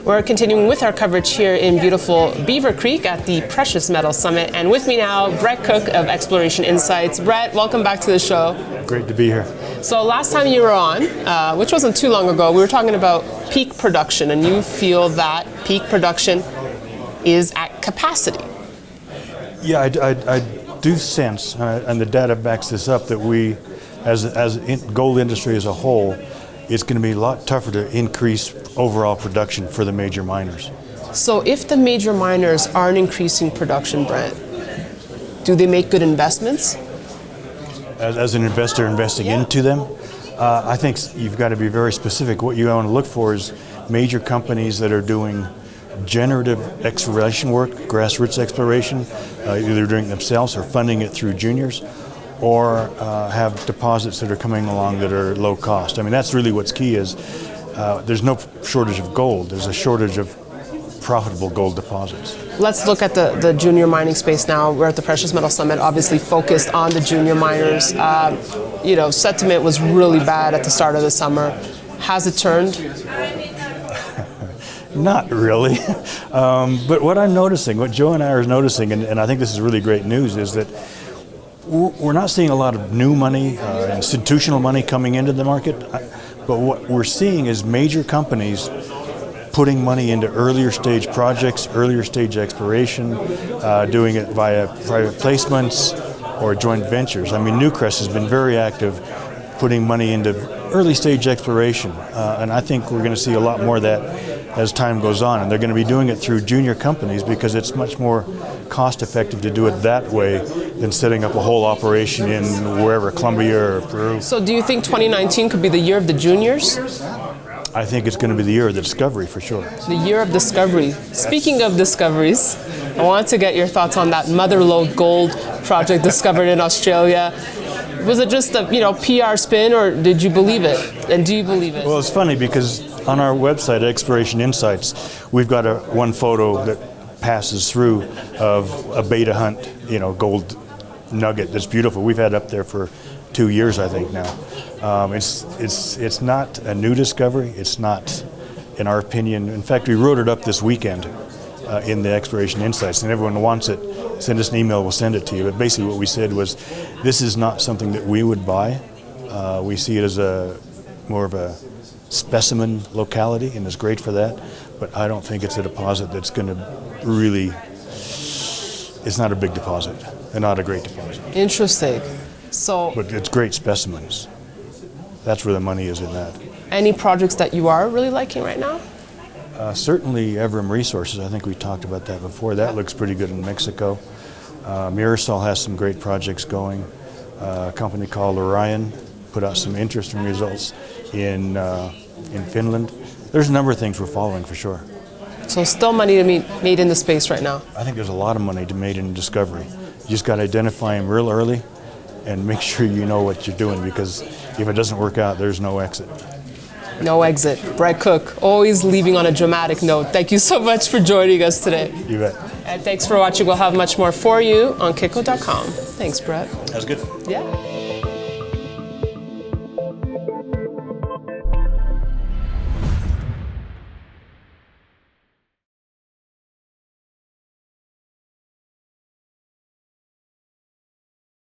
We're continuing with our coverage here in beautiful Beaver Creek at the Precious Metals Summit. And with me now, Brent Cook of Exploration Insights. Brent, welcome back to the show. Great to be here. So last time you were on, which wasn't too long ago, we were talking about peak production, and you feel that peak production is at capacity. Yeah, I do sense, and the data backs this up, that we, as gold industry as a whole, it's going to be a lot tougher to increase overall production for the major miners. So if the major miners aren't increasing production, Brent, do they make good investments? As an investor investing into them, I think you've got to be very specific. What you want to look for is major companies that are doing generative exploration work, grassroots exploration, either doing it themselves or funding it through juniors, or have deposits that are coming along that are low cost. I mean, that's really what's key is there's no shortage of gold. There's a shortage of profitable gold deposits. Let's look at the junior mining space now. We're at the Precious Metals Summit, obviously focused on the junior miners. Sentiment was really bad at the start of the summer. Has it turned? Not really. But what I'm noticing, what Joe and I are noticing, and I think this is really great news, is that we're not seeing a lot of new money, institutional money coming into the market, but what we're seeing is major companies putting money into earlier stage projects, earlier stage exploration, doing it via private placements or joint ventures. I mean, Newcrest has been very active putting money into early stage exploration, and I think we're going to see a lot more of that as time goes on, and they're going to be doing it through junior companies because it's much more cost effective to do it that way than setting up a whole operation in wherever, Colombia or Peru. So do you think 2019 could be the year of the juniors? I think it's going to be the year of the discovery for sure. The year of discovery. Speaking of discoveries, I wanted to get your thoughts on that Mother Lode Gold project discovered in Australia. Was it just a PR spin, or did you believe it? And do you believe it? Well, it's funny because on our website, Exploration Insights, we've got one photo that passes through of a beta hunt, gold nugget that's beautiful. We've had up there for 2 years, I think now. It's not a new discovery. It's not, in our opinion. In fact, we wrote it up this weekend in the Exploration Insights, and everyone wants it. Send us an email, we'll send it to you. But basically what we said was, this is not something that we would buy. We see it as more of a specimen locality, and it's great for that. But I don't think it's a deposit that's going to really, it's not a big deposit and not a great deposit. Interesting. But it's great specimens. That's where the money is in that. Any projects that you are really liking right now? Certainly Evrim Resources. I think we talked about that before. That looks pretty good in Mexico. Mirasol has some great projects going. A company called Orion put out some interesting results in Finland. There's a number of things we're following for sure. So still money to be made in the space right now? I think there's a lot of money to be made in discovery. You just got to identify them real early and make sure you know what you're doing, because if it doesn't work out, there's no exit. No exit. Brent Cook, always leaving on a dramatic note. Thank you so much for joining us today. You bet. And thanks for watching. We'll have much more for you on Kitco.com. Thanks, Brent. That was good. Yeah.